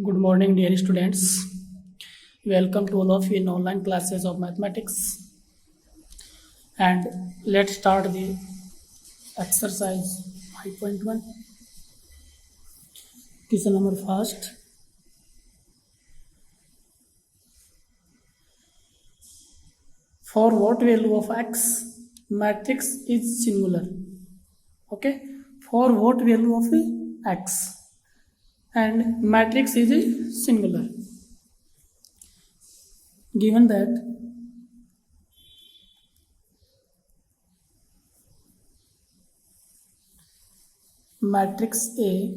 Good morning, dear students. Welcome to all of you in online classes of mathematics. And let's start the exercise 5.1. Question number first. For what value of x matrix is singular? Okay. For what value of x and matrix is singular? Given that matrix A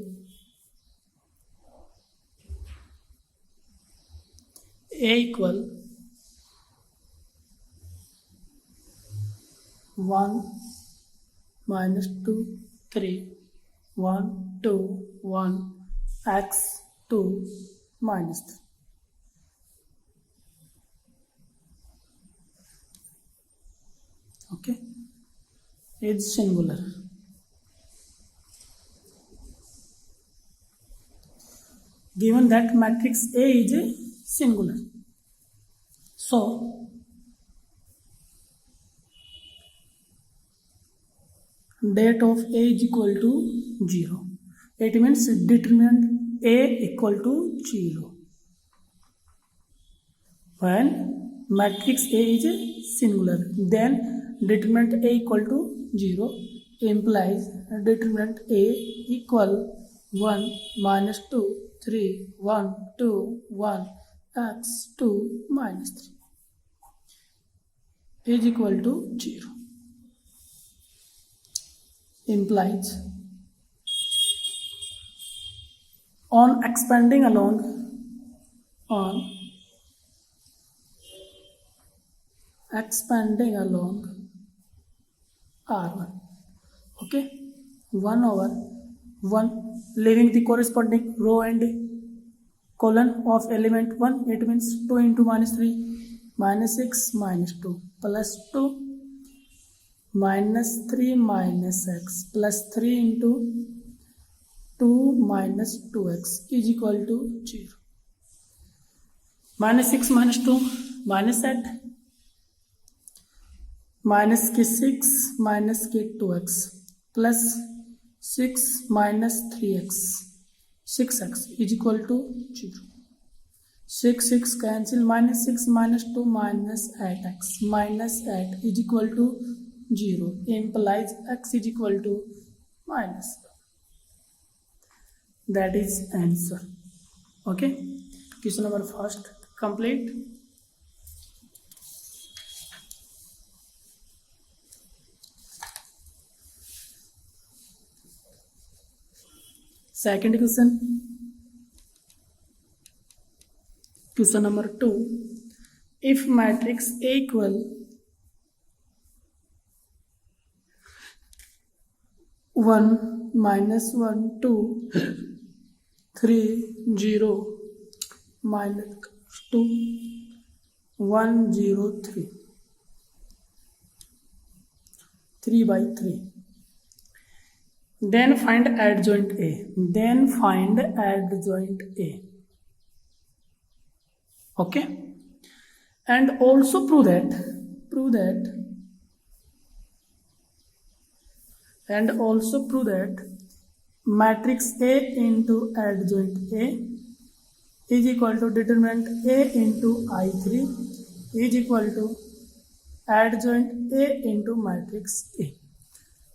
equal 1 minus 2 3 1 2 1 x 2 minus 3. Okay, it's singular. Given that matrix A is a singular, so det of A is equal to 0. It means determinant A equal to 0. When matrix A is a singular, then determinant A equal to 0 implies determinant A equal 1 minus 2 3 1 2 1 x 2 minus 3 is equal to 0. Implies on expanding along R1. Okay, 1 over 1, leaving the corresponding row and column of element 1. It means 2 into minus 3 minus 6 minus 2 plus 2 minus 3 minus x plus 3 into 2 minus 2x is equal to 0. Minus 6 minus 2 minus 8 minus k 6 minus k 2x plus 6 minus 3x 6x is equal to 0. 6 cancel, minus 6 minus 2 minus 8x minus 8 is equal to 0 implies x is equal to minus 1. That is answer. Okay, question number first complete. Second question number 2. If matrix A equal 1 minus 1 2 3 0 minus 2 1 0 3 3 by 3, then find adjoint A. Okay, and also prove that matrix A into adjoint A is equal to determinant A into I3 is equal to adjoint A into matrix A.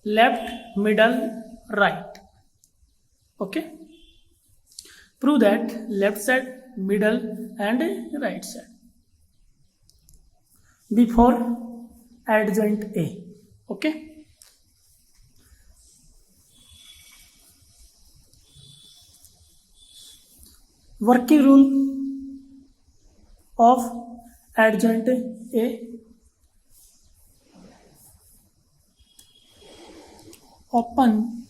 Left, middle, right. Okay, prove that left side, middle and right side before adjoint A. Okay, working rule of adjoint A. Open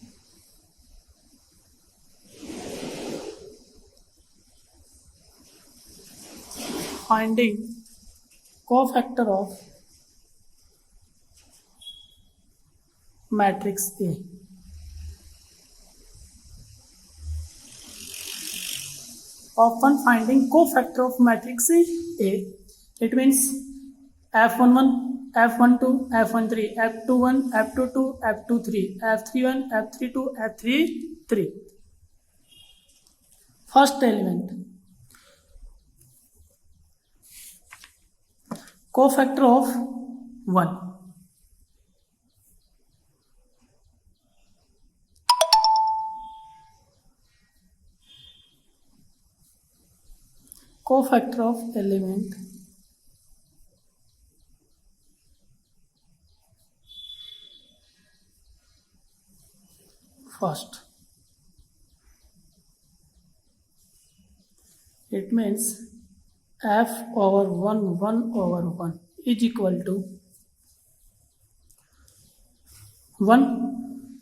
finding cofactor of matrix A. of 1 finding cofactor of matrix A. It means F11, F12, F13, F21, F22, F23, F31, F32, F33. First element, cofactor of 1. Cofactor of element first. It means f over 1 over 1 is equal to 1,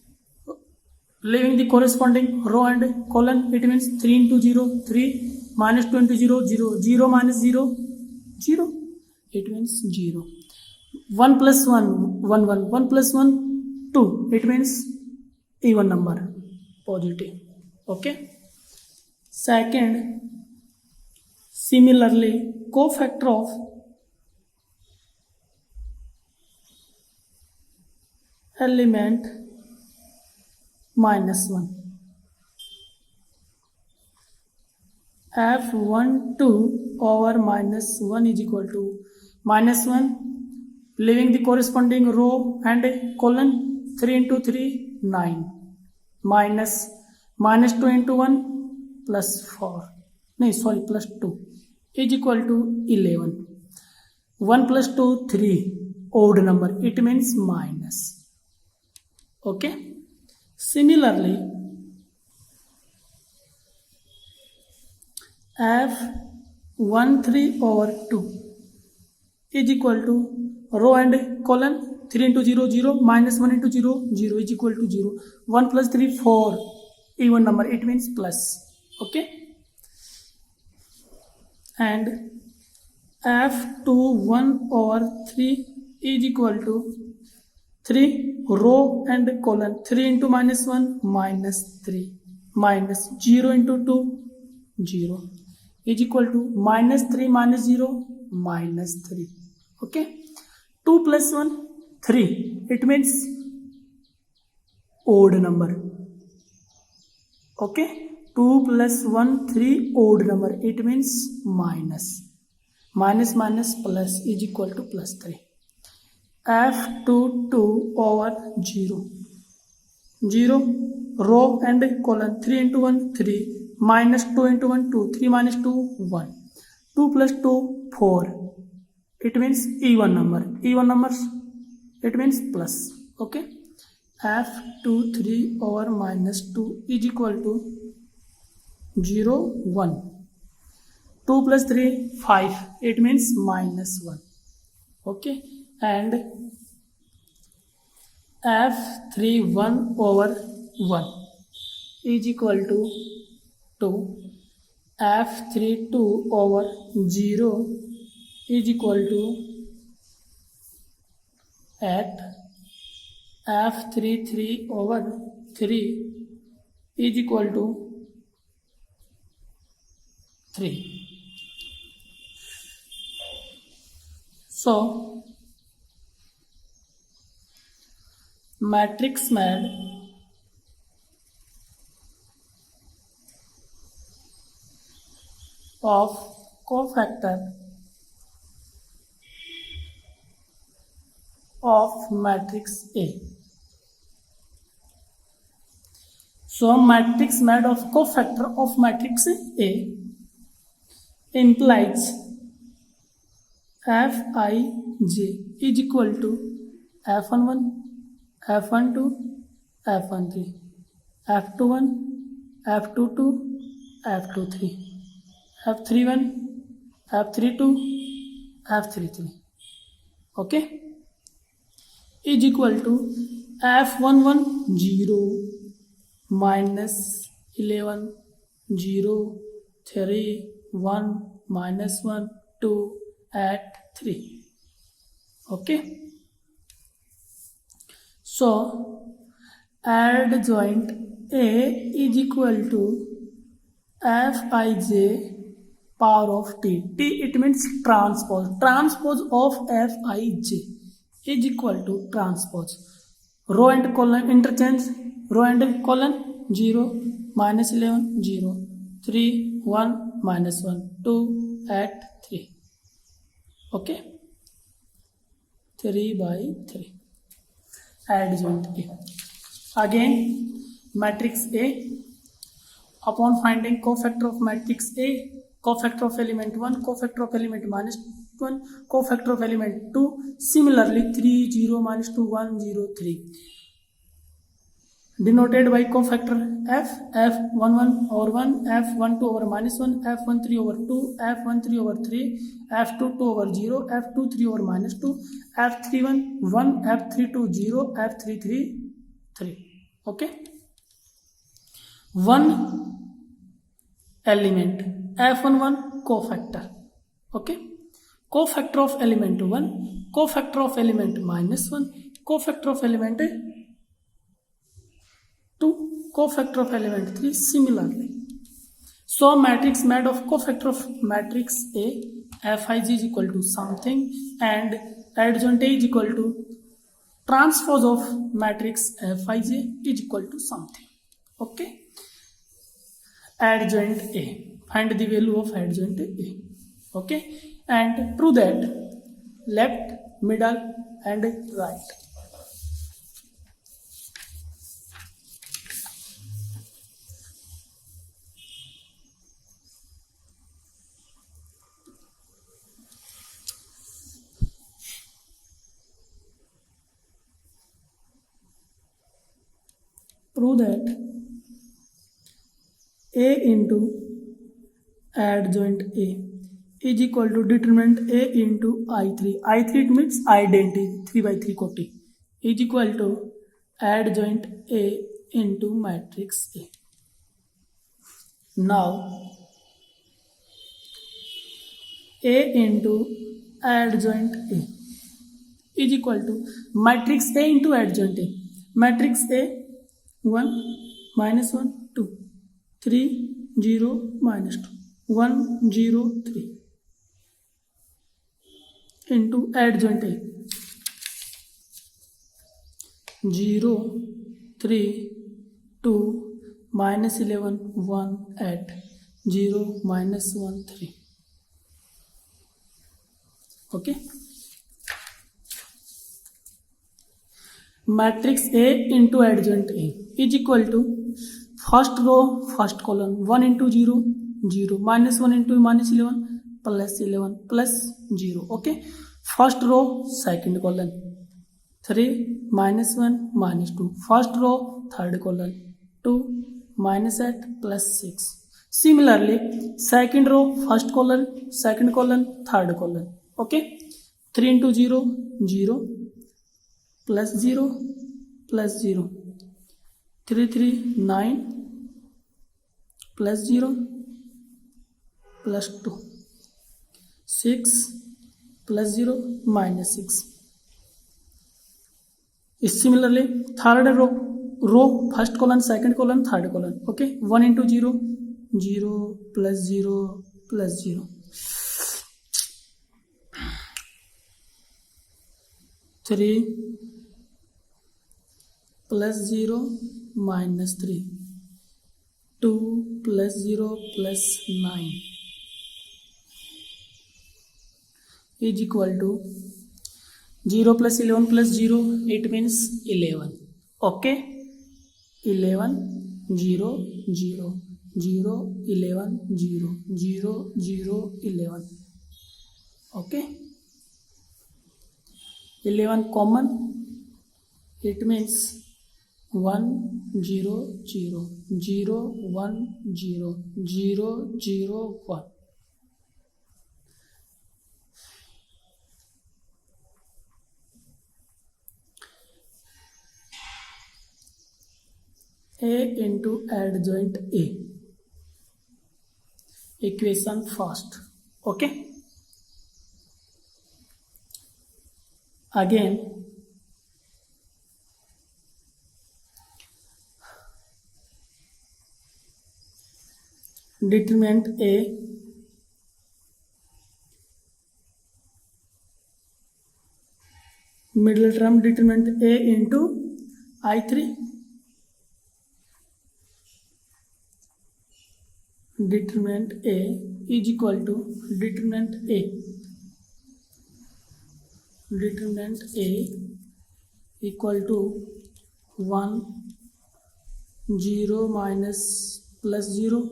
leaving the corresponding row and column. It means 3 into 0, 3, minus 2 into 0, 0, 0 minus 0, 0. It means 0. 1 plus 1, 1, 1, 1 plus 1, 2. It means even number, positive. Okay. Second, similarly, cofactor of element minus 1. F12 over minus 1 is equal to minus 1, leaving the corresponding row and column. 3 into 3, 9, minus 2 into 1 plus 4, plus 2 is equal to 11. 1 plus 2, 3, odd number, it means minus. Okay. Similarly, F13 over 2 is equal to row and column. 3 into 0, 0, minus 1 into 0, 0 is equal to 0. 1 plus 3, 4, even number, it means plus. Okay. And F21 over 3 is equal to 3, row and column. 3 into minus 1, minus 3, minus 0 into 2, 0 is equal to minus 3 minus 0, minus 3. Okay. 2 plus 1, 3. It means odd number. Okay. 2 plus 1, 3, odd number. It means minus. Minus minus plus is equal to plus 3. F22 over 0. 0, row and column. 3 into 1, 3. Minus 2 into 1, 2. 3 minus 2, 1. 2 plus 2, 4. It means even number. Even numbers, it means plus. Okay. F23 over minus 2 is equal to 0, 1. 2 plus 3, 5. It means minus 1. Okay. And F31 over 1 is equal to 2. F32 over 0 is equal to 8. F33 over 3 is equal to 3. So, matrix made of cofactor of matrix A. So, matrix made of cofactor of matrix A implies Fij is equal to F11, F12, F13, F21, F22, F23, F31, F32, F33. Okay. Is equal to F11 0, minus 11, 0, 3, 1, minus 1, 2, at 3. Okay. So, adjoint A is equal to Fij power of t. T it means transpose. Transpose of Fij is equal to transpose. Row and colon interchange. Row and colon 0, minus 11, 0, 3, 1, minus 1, 2 at 3. Okay. 3 by 3. Adjoint A. Again, matrix A. Upon finding cofactor of matrix A, cofactor of element 1, cofactor of element minus 1, cofactor of element 2, similarly 3, 0, minus 2, 1, 0, 3. Denoted by cofactor F, F11 over 1, F12 over minus 1, F13 over 2, F13 over 3, F22 over 0, F23 over minus 2, F31 1, F32 0, F33 3. Okay. One element F11 cofactor. Okay. Cofactor of element 1, cofactor of element minus 1, cofactor of element 2, cofactor of element 3 similarly. So matrix made of cofactor of matrix A, Fij is equal to something and adjoint A is equal to transpose of matrix Fij is equal to something. Okay. Adjoint A. Find the value of adjoint A. Okay. And prove that left, middle and right. Prove that A into adjoint A is equal to determinant A into I3. I3 it means identity 3 by 3 quantity is equal to adjoint A into matrix A. Now A into adjoint A is equal to matrix A into adjoint A. Matrix A 1 minus 1 2 3 0 minus 2 1 0 3 into adjoint A 0 3 2 minus 11 1 at 0 minus 1 3. Okay. Matrix A into adjoint A is equal to first row first column 1 into 0 0 minus 1 into minus 11 plus 11 plus 0. Okay. First row second column 3 minus 1 minus 2. First row third column 2 minus 8 plus 6. Similarly second row first column second column third column. Okay. 3 into 0 0 plus 0 plus 0 3 3 9 plus 0 plus 2 6 plus 0 minus 6. Similarly third row first column second column third column. Okay. 1 into 0 0 plus 0 plus 0 3 plus 0 minus 3 2 plus 0 plus 9 is equal to 0 plus 11 plus 0 it means 11. Okay. 11 0 0 0 11 0 0 0 11. Okay. 11 common it means 1 0 0 0 1 0 0 0 1. A into adjoint A. Equation first. Okay. Again determinant A middle term determinant A into I3 determinant A is equal to determinant A equal to 1 0 minus plus 0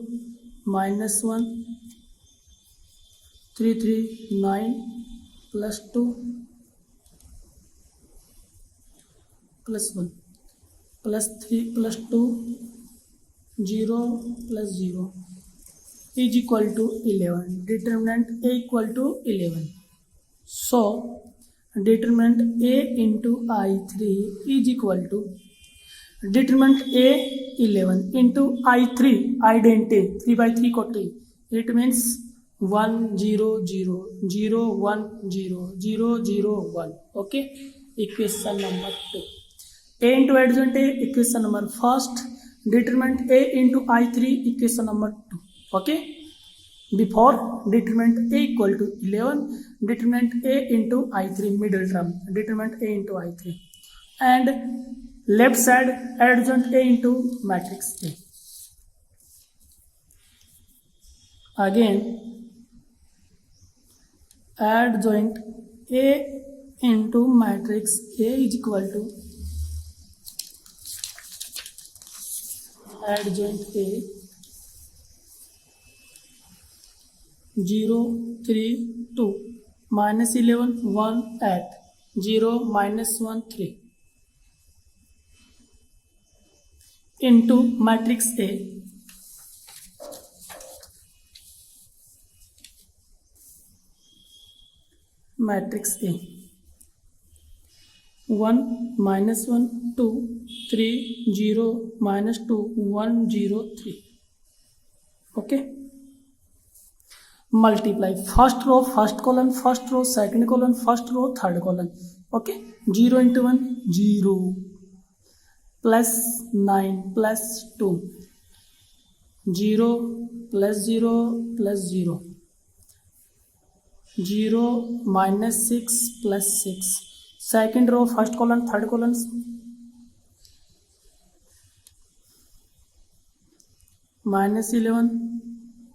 minus 1 3 3 9 plus 2 plus 1 plus 3 plus 2 0 plus 0 is equal to 11. Determinant A equal to 11. So determinant A into I3 is equal to determinant A 11 into I3 identity 3 by 3 कोटी. It means 1 0 0 0 1 0 0 0 1. Okay. Equation number 2. A into adjoint A equation number first. Determinant A into I3 equation number 2. Okay. Before determinant A equal to 11, determinant A into I3 middle term, determinant A into I3, and left side adjoint A into matrix A. Again adjoint A into matrix A is equal to adjoint A 0 3 2 minus 11 1 8 0 minus 1 3 into matrix A one minus 1 2 3 0 minus 2 1 0 3. Okay. Multiply first row first column first row second column first row third column. Okay. 0 into 1 0 plus 9 plus 2 0 plus 0 plus 0 0 minus 6 plus 6. Second row first column third column minus 11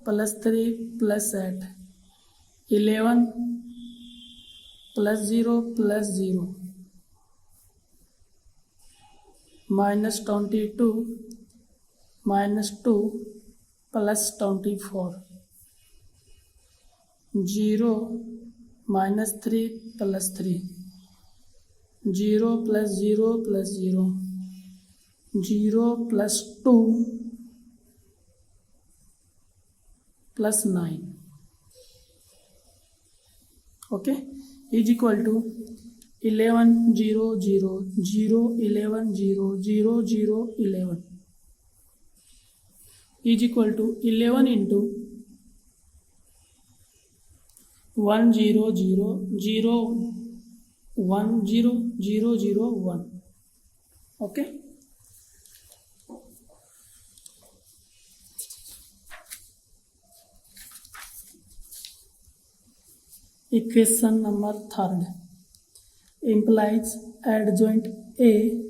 plus 3 plus 8 11 plus 0 plus 0 minus 22 minus 2 plus 24 0 minus 3 plus 3 0 plus 0 plus 0 0 plus 2 plus 9. Okay, is equal to 11 0 0 0 11 0 0 0 11 is equal to 11 into 1 0 0 0 1 0 0 0 1. Okay. Equation number third implies adjoint A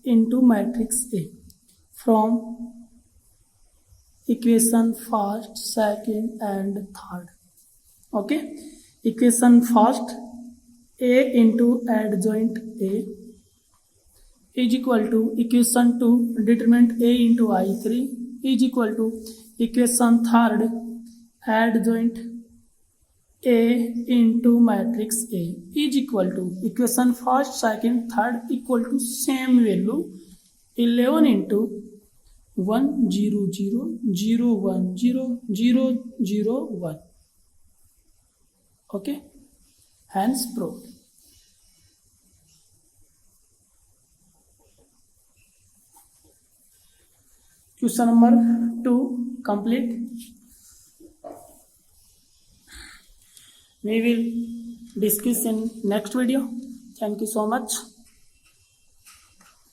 into matrix A from equation first, second and third. Okay, equation first A into adjoint A is equal to equation 2 determinant A into I3 is equal to equation third adjoint A into matrix A is equal to equation first, second, third equal to same value 11 into 1 0 0 0 1 0 0 0 1. Okay, hence proved. Question number 2 complete. We will discuss in next video. Thank you so much.